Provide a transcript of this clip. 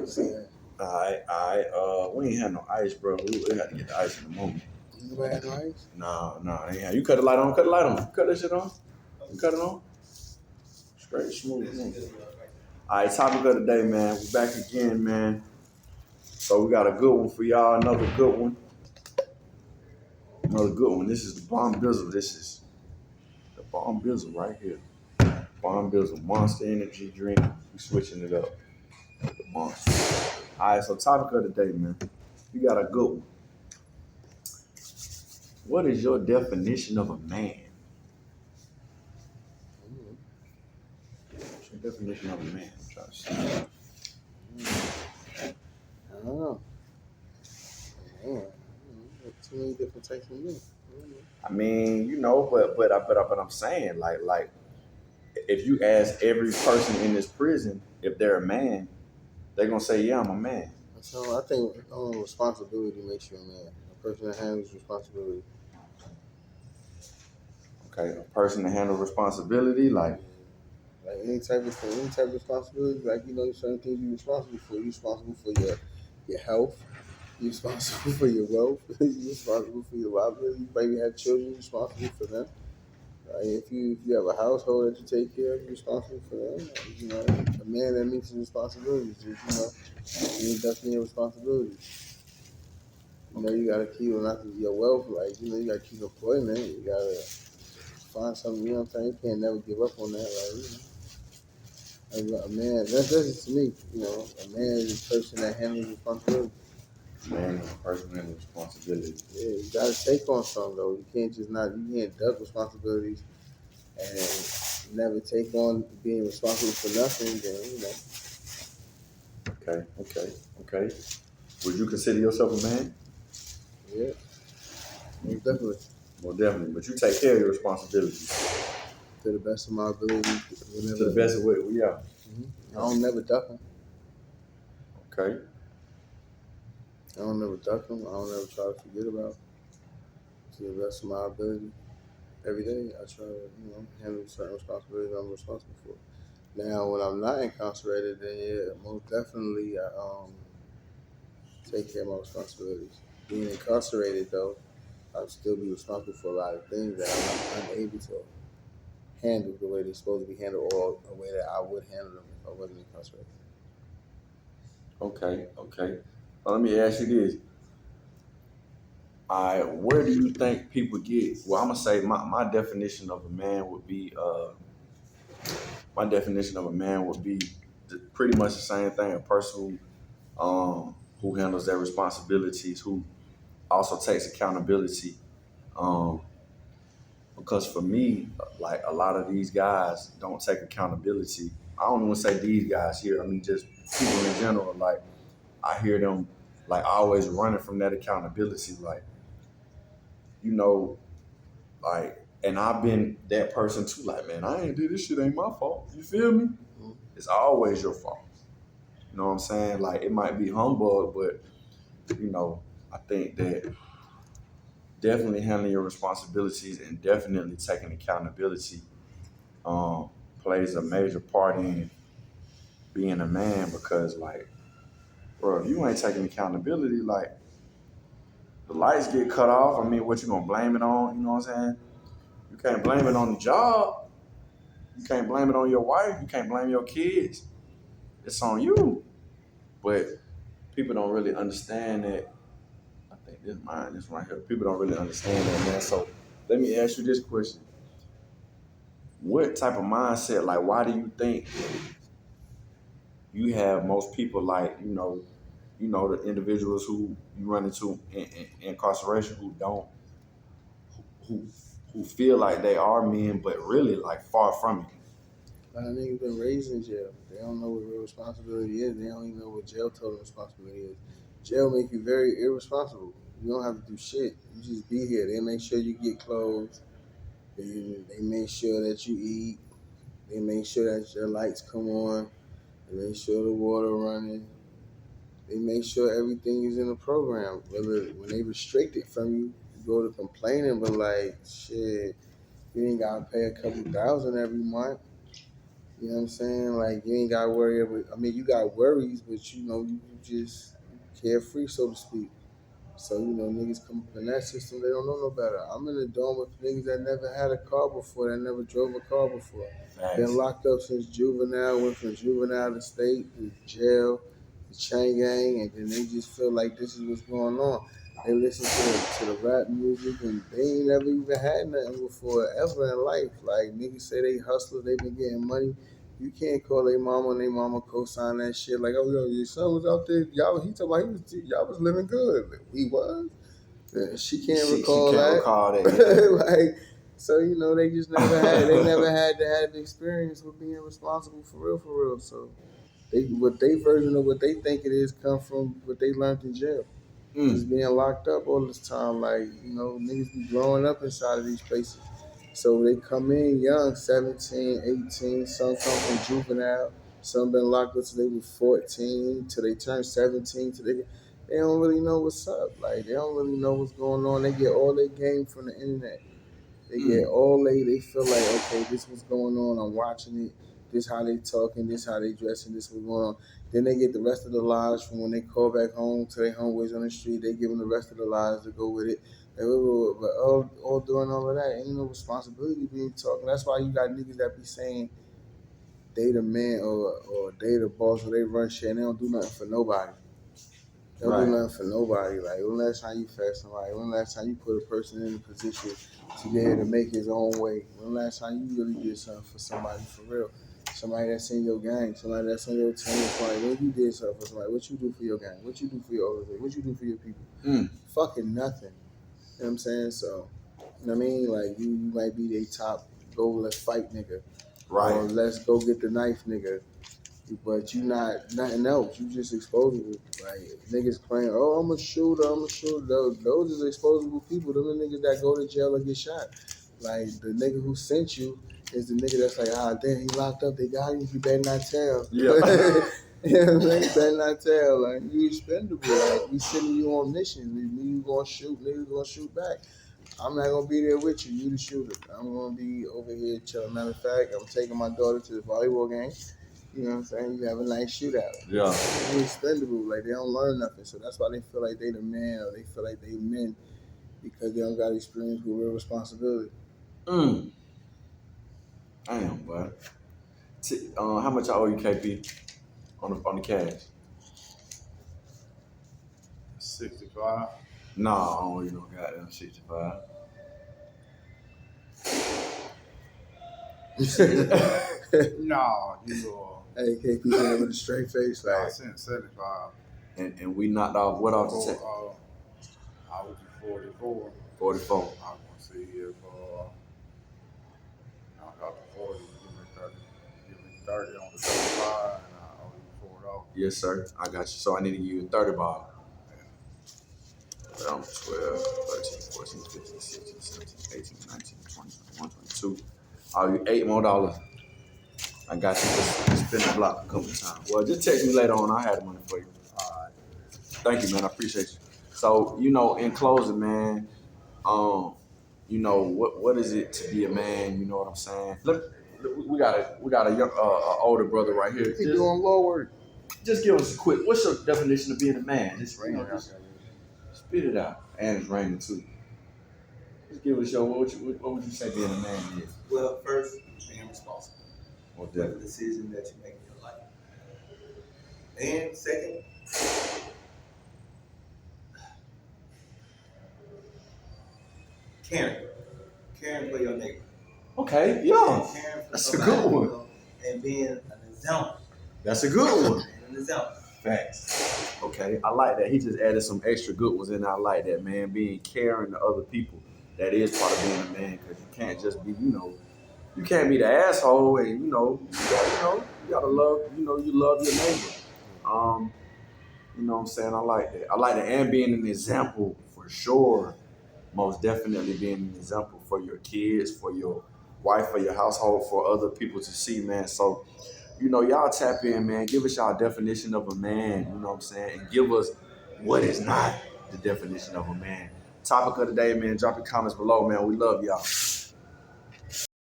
see that. Alright. We ain't had no ice, bro. We had to get the ice in the moment. Anybody had no ice? Nah, ain't had. You cut the light on, cut that shit on. You cut it on. Straight smooth. Alright, topic of the day, man. We back again, man. So we got a good one for y'all, another good one. This is the Bomb Bizzle. This is the Bomb Bizzle right here. Bomb Bizzle, Monster Energy drink. We switching it up. The Monster. Alright, so topic of the day, man. We got a good one. What is your definition of a man? What's your definition of a man? I'm trying to see. I don't know. Man, too many different types of men. I mean, but I'm saying, like, if you ask every person in this prison if they're a man, they're gonna say, yeah, I'm a man. So I think responsibility makes you a man. A person that handles responsibility. Okay, a person that handles responsibility, like any type of responsibility, like certain things you're responsible for. You're responsible for your health. You're responsible for your wealth. You're responsible for your livelihood. You maybe have children. You're responsible for them. If you have a household that you take care of, you're responsible for them. A man that meets his responsibilities is definitely a responsibility. You gotta keep your wealth, you gotta keep employment. You gotta find something. You know what I'm saying? You can't never give up on that. A man, that's just to me. A man is a person that handles responsibility. Man is a person that handles responsibility. Yeah, you gotta take on something though. You can't duck responsibilities and never take on being responsible for nothing. Then Okay. Would you consider yourself a man? Yeah, most definitely. Well, definitely. But you take care of your responsibilities to the best of my ability. To the best of what? Yeah. Mm-hmm. I don't never duck them. Okay. I don't never duck them. I don't ever try to forget about. To the best of my ability, every day I try to handle certain responsibilities I'm responsible for. Now, when I'm not incarcerated, then yeah, most definitely I take care of my responsibilities. Being incarcerated though, I'll still be responsible for a lot of things that I'm unable to handle the way they're supposed to be handled, or the way that I would handle them if I wasn't incarcerated. Okay. Well, let me ask you this. Where do you think people get? Well, I'm gonna say my definition of a man would be pretty much the same thing. A person who handles their responsibilities, who also takes accountability. Because for me, like a lot of these guys don't take accountability. I don't want to say these guys here. I mean, just people in general. Like I hear them like always running from that accountability. Like, like, and I've been that person too. Like, man, I ain't did this shit. Ain't my fault. You feel me? Mm-hmm. It's always your fault. You know what I'm saying? Like it might be humbug, but I think that definitely handling your responsibilities and definitely taking accountability plays a major part in being a man. Because, like, bro, if you ain't taking accountability, like the lights get cut off. I mean, what you gonna blame it on? You know what I'm saying? You can't blame it on the job. You can't blame it on your wife. You can't blame your kids. It's on you. But people don't really understand that. I think this right here. People don't really understand that, man. So let me ask you this question. What type of mindset, like, why do you think you have most people, like, the individuals who you run into in incarceration who who feel like they are men, but really like far from it? A lot of niggas been raised in jail. They don't know what real responsibility is. They don't even know what jail total responsibility is. Jail make you very irresponsible. You don't have to do shit. You just be here. They make sure you get clothes. They make sure that you eat. They make sure that your lights come on. They make sure the water running. They make sure everything is in the program. When they restrict it from you, you go to complaining, but like shit, you ain't gotta pay a couple thousand every month. You know what I'm saying? Like you ain't gotta worry about. I mean, you got worries, but you know you just carefree, so to speak. So, you know, niggas come up in that system, they don't know no better. I'm in the dorm with niggas that never had a car before, that never drove a car before. Been Facts. locked up since juvenile, went from juvenile to state, to jail, to chain gang, and then they just feel like this is what's going on. They listen to the rap music and they ain't never even had nothing before ever in life. Like niggas say they hustlers, they been getting money. You can't call their mama and their mama co-sign that shit like, oh yo, your son was out there. Y'all, he talking about y'all was living good. He was. She can't She recall can't that. recall that. Like, so you know, they just never had. They never had to have experience with being responsible for real, for real. So they, what they version of what they think it is, come from what they learned in jail. Just being locked up all this time. Like, you know, niggas be growing up inside of these places. So they come in young, 17, 18. Some come from juvenile. Some been locked up till they were 14, till they turn 17, till they don't really know what's up. Like, they don't really know what's going on. They get all their game from the internet. They get all they feel like, okay, this what's going on, I'm watching it, this how they talking, this how they dressing, this what's going on. Then they get the rest of the lies from when they call back home to their homeboys on the street, they give them the rest of the lies to go with it. But all doing all of that, ain't no responsibility being talking. That's why you got niggas that be saying they the man or they the boss or they run shit and they don't do nothing for nobody. They don't do Right. nothing for nobody. Like when last time you fed somebody? When last time you put a person in a position to be able to make his own way? When last time you really did something for somebody for real? Somebody that's in your gang, somebody that's on your team. Like when you did something for somebody, what you do for your gang? What you do for your organization? What you do for your people? Fucking nothing. You know what I'm saying? So, you know what I mean? Like you might be the top go let's fight nigga. Right. Or let's go get the knife nigga. But you not nothing else. You just exposable. Like niggas claim, oh, I'm a shooter. Those is exposable people. Them the niggas that go to jail or get shot. Like the nigga who sent you is the nigga that's like, ah, damn, he locked up. They got him. You better not tell. Yeah. You know what I'm saying? You better not tell. Like you expendable. Like we sending you on missions. You gonna shoot. Niggas gonna shoot back. I'm not gonna be there with you. You the shooter. I'm gonna be over here chilling. Matter of fact, I'm taking my daughter to the volleyball game. You know what I'm saying? You have a nice shootout. Yeah. They're expendable. Like they don't learn nothing. So that's why they feel like they the man or they feel like they men because they don't got experience with real responsibility. Damn, boy. How much I owe you, KP, on the cash? 65. No, I don't owe you no goddamn 65. No, you Hey, KP said with a straight face, I like sent 75. And we knocked off what off the check? I was 44. 44. I was gonna see if knock out the 40, give me 30 on the 75, and I owe you $4. Yes, sir. I got you. So I need to give you a 30 ball. 12, 13, 14, 15, 16, 17, 18, 19, 20, 21, 22. I'll give you $8 more. I got you. Just spin the block a couple times. Well, just text me later on. I had the money for you. All right. Thank you, man. I appreciate you. So, in closing, man, what is it to be a man? You know what I'm saying? Look, we got a young, older brother right here. he doing law work. Just give us a quick. What's your definition of being a man? Just spit it out. And it's raining too. Just give us what would you say being a man is? Well, first, being responsible Well, for the decision that you make in your life. And second, caring for your neighbor. okay, yeah, Caring for that's a somebody, good one. you know, and being an example. That's a good one. An example. Facts. Okay, I like that. He just added some extra good ones in. I like that, man. Being caring to other people. That is part of being a man, because you can't just be, you can't be the asshole, and you gotta love, you love your neighbor. You know what I'm saying? I like that. I like that, and being an example for sure. Most definitely being an example for your kids, for your wife, for your household, for other people to see, man. So, y'all tap in, man. Give us y'all definition of a man, you know what I'm saying? And give us what is not the definition of a man. Topic of the day, man. Drop your comments below, man. We love y'all.